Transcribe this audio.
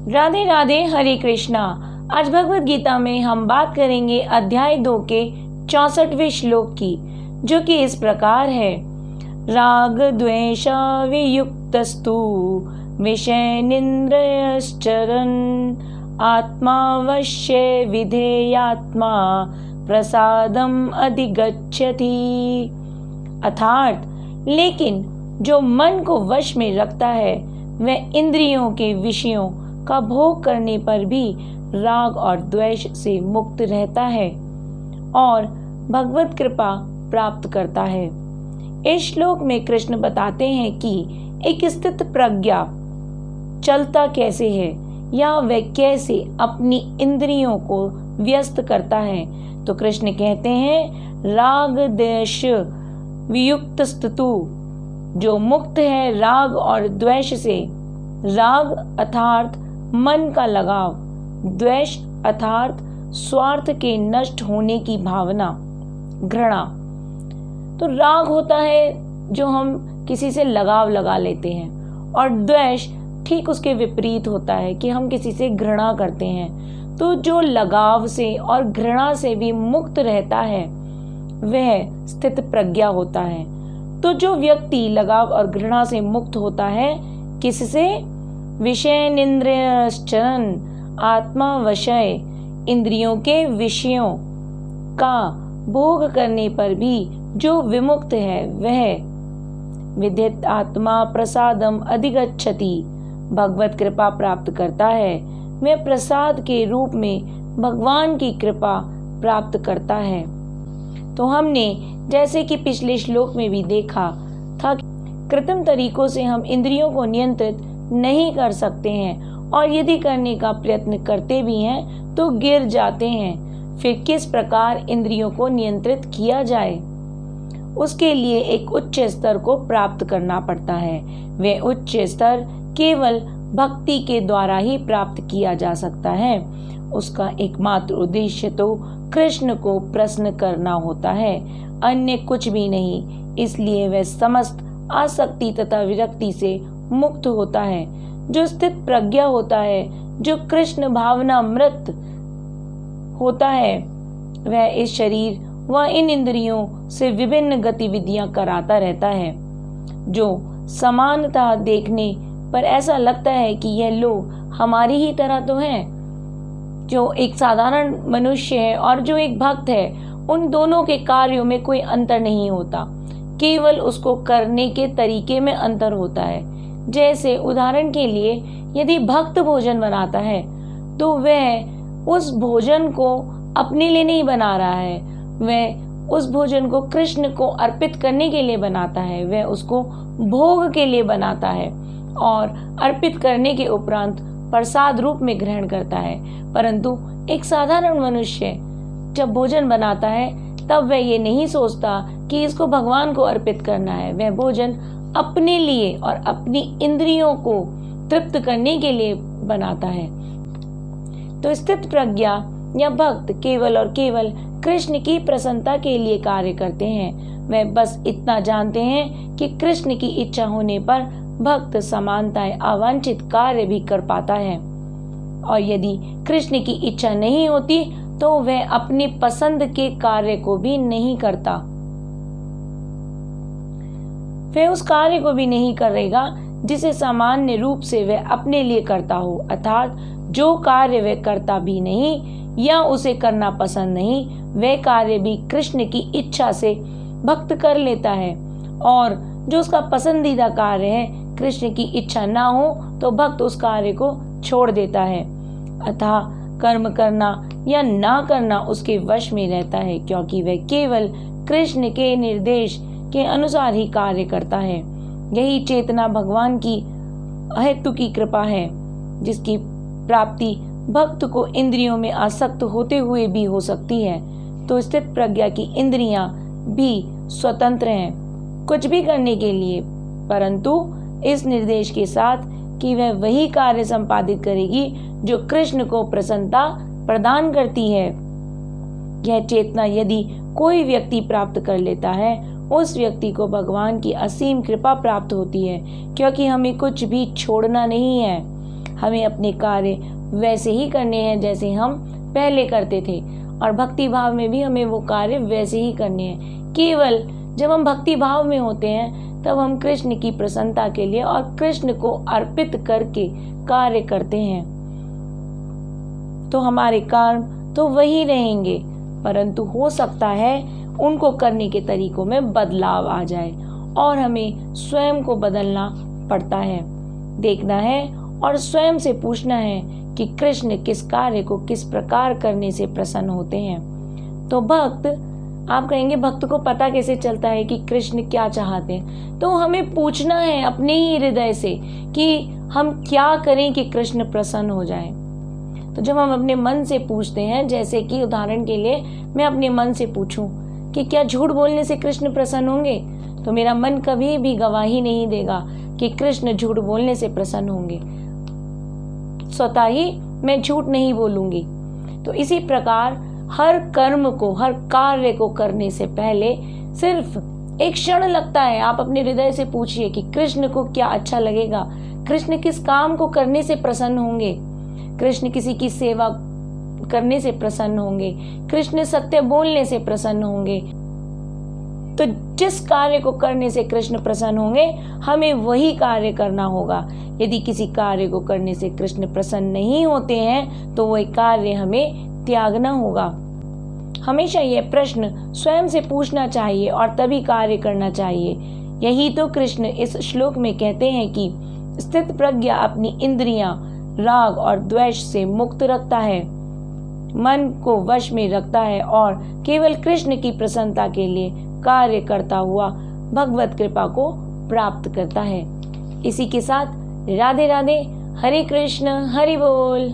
राधे राधे, हरे कृष्णा। आज भगवत गीता में हम बात करेंगे अध्याय 2 के 64वें श्लोक की, जो कि इस प्रकार है। राग द्वेष वियुक्तस्तु विषयेन्द्रियश्चरन् आत्मावश्य विधेयात्मा प्रसादम अधिगच्छति। अर्थात, लेकिन जो मन को वश में रखता है वह इंद्रियों के विषयों का भोग करने पर भी राग और द्वेष से मुक्त रहता है और भगवत कृपा प्राप्त करता है। इस श्लोक में कृष्ण बताते हैं कि एक स्थित प्रज्ञा चलता कैसे है या वह कैसे अपनी इंद्रियों को व्यस्त करता है। तो कृष्ण कहते हैं, राग द्वेष वियुक्त स्तु, जो मुक्त है राग और द्वेष से। राग अर्थात मन का लगाव, द्वेष अर्थात स्वार्थ के नष्ट होने की भावना, घृणा। तो राग होता है जो हम किसी से लगाव लगा लेते हैं, और द्वेष ठीक उसके विपरीत होता है कि हम किसी से घृणा करते हैं। तो जो लगाव से और घृणा से भी मुक्त रहता है वह स्थित प्रज्ञा होता है। तो जो व्यक्ति लगाव और घृणा से मुक्त होता है, किससे? विषयेन्द्रियश्चरन् आत्मा वशय, इंद्रियों के विषयों का भोग करने पर भी जो विमुक्त है वह विदित आत्मा प्रसादम अधिगच्छति, भगवत कृपा प्राप्त करता है। वह प्रसाद के रूप में भगवान की कृपा प्राप्त करता है। तो हमने जैसे कि पिछले श्लोक में भी देखा था कि कृत्रिम तरीकों से हम इंद्रियों को नियंत्रित नहीं कर सकते हैं, और यदि करने का प्रयत्न करते भी हैं तो गिर जाते हैं। फिर किस प्रकार इंद्रियों को नियंत्रित किया जाए, उसके लिए एक उच्च स्तर को प्राप्त करना पड़ता है। वह उच्च स्तर केवल भक्ति के द्वारा ही प्राप्त किया जा सकता है। उसका एकमात्र उद्देश्य तो कृष्ण को प्रसन्न करना होता है, अन्य कुछ भी नहीं। इसलिए वह समस्त आसक्ति तथा विरक्ति से मुक्त होता है। जो स्थित प्रज्ञा होता है, जो कृष्ण भावना मृत होता है, वह इस शरीर व इन इंद्रियों से विभिन्न गतिविधियां कराता रहता है। जो समानता देखने पर ऐसा लगता है कि यह लोग हमारी ही तरह तो हैं। जो एक साधारण मनुष्य है और जो एक भक्त है, उन दोनों के कार्यों में कोई अंतर नहीं होता, केवल उसको करने के तरीके में अंतर होता है। जैसे उदाहरण के लिए, यदि भक्त भोजन बनाता है तो वह उस भोजन को अपने लिए नहीं बना रहा है, वह उस भोजन को कृष्ण को अर्पित करने के लिए बनाता है। वह उसको भोग के लिए बनाता है और अर्पित करने के उपरांत प्रसाद रूप में ग्रहण करता है। परंतु एक साधारण मनुष्य जब भोजन बनाता है तब वह ये नहीं सोचता कि इसको भगवान को अर्पित करना है। वह भोजन अपने लिए और अपनी इंद्रियों को तृप्त करने के लिए बनाता है। तो स्थित प्रज्ञा या भक्त केवल और केवल कृष्ण की प्रसन्नता के लिए कार्य करते हैं। वह बस इतना जानते हैं कि कृष्ण की इच्छा होने पर भक्त समानताएं अवांछित कार्य भी कर पाता है, और यदि कृष्ण की इच्छा नहीं होती तो वह अपनी पसंद के कार्य को भी नहीं करता। वह उस कार्य को भी नहीं करेगा जिसे सामान्य रूप से वह अपने लिए करता हो। अर्थात जो कार्य वह करता भी नहीं या उसे करना पसंद नहीं, वह कार्य भी कृष्ण की इच्छा से भक्त कर लेता है। और जो उसका पसंदीदा कार्य है, कृष्ण की इच्छा ना हो तो भक्त उस कार्य को छोड़ देता है। अतः कर्म करना या ना करना उसके वश में रहता है, क्योंकि वह केवल कृष्ण के निर्देश के अनुसार ही कार्य करता है। यही चेतना भगवान की अहेतु की कृपा है, जिसकी प्राप्ति भक्त को इंद्रियों में आसक्त होते हुए भी हो सकती है। तो स्थित प्रज्ञा की इंद्रियां भी स्वतंत्र हैं कुछ भी करने के लिए, परंतु इस निर्देश के साथ कि वह वही कार्य संपादित करेगी जो कृष्ण को प्रसन्नता प्रदान करती है। यह चेतना यदि कोई व्यक्ति प्राप्त कर लेता है, उस व्यक्ति को भगवान की असीम कृपा प्राप्त होती है, क्योंकि हमें कुछ भी छोड़ना नहीं है। हमें अपने कार्य वैसे ही करने हैं जैसे हम पहले करते थे, और भक्ति भाव में भी हमें वो कार्य वैसे ही करने हैं। केवल जब हम भक्ति भाव में होते हैं तब हम कृष्ण की प्रसन्नता के लिए और कृष्ण को अर्पित करके कार्य करते हैं, तो हमारे कर्म तो वही रहेंगे, परंतु हो सकता है उनको करने के तरीकों में बदलाव आ जाए और हमें स्वयं को बदलना पड़ता है। देखना है और स्वयं से पूछना है कि कृष्ण किस कार्य को किस प्रकार करने से प्रसन्न होते हैं। तो भक्त, आप कहेंगे भक्त को पता कैसे चलता है कि कृष्ण क्या चाहते हैं? तो हमें पूछना है अपने ही हृदय से कि हम क्या करें कि कृष्ण प्रसन्न हो जाए। तो जब हम अपने मन से पूछते हैं, जैसे कि उदाहरण के लिए मैं अपने मन से पूछूं कि क्या झूठ बोलने से कृष्ण प्रसन्न होंगे, तो मेरा मन कभी भी गवाही नहीं देगा कि कृष्ण झूठ बोलने से प्रसन्न होंगे। स्वतः ही मैं झूठ नहीं बोलूंगी। तो इसी प्रकार हर कर्म को, हर कार्य को करने से पहले सिर्फ एक क्षण लगता है। आप अपने हृदय से पूछिए कि कृष्ण को क्या अच्छा लगेगा, कृष्ण किस काम को करने से प्रसन्न होंगे, कृष्ण किसी की सेवा करने से प्रसन्न होंगे, कृष्ण सत्य बोलने से प्रसन्न होंगे। तो जिस कार्य को करने से कृष्ण प्रसन्न होंगे, हमें वही कार्य करना होगा। यदि किसी कार्य को करने से कृष्ण प्रसन्न नहीं होते हैं तो वही कार्य हमें त्यागना होगा। हमेशा यह प्रश्न स्वयं से पूछना चाहिए और तभी कार्य करना चाहिए। यही तो कृष्ण इस श्लोक में कहते हैं कि स्थित प्रज्ञा अपनी इंद्रियां राग और द्वेष से मुक्त रखता है, मन को वश में रखता है और केवल कृष्ण की प्रसन्नता के लिए कार्य करता हुआ भगवत कृपा को प्राप्त करता है। इसी के साथ राधे राधे, हरे कृष्ण, हरि बोल।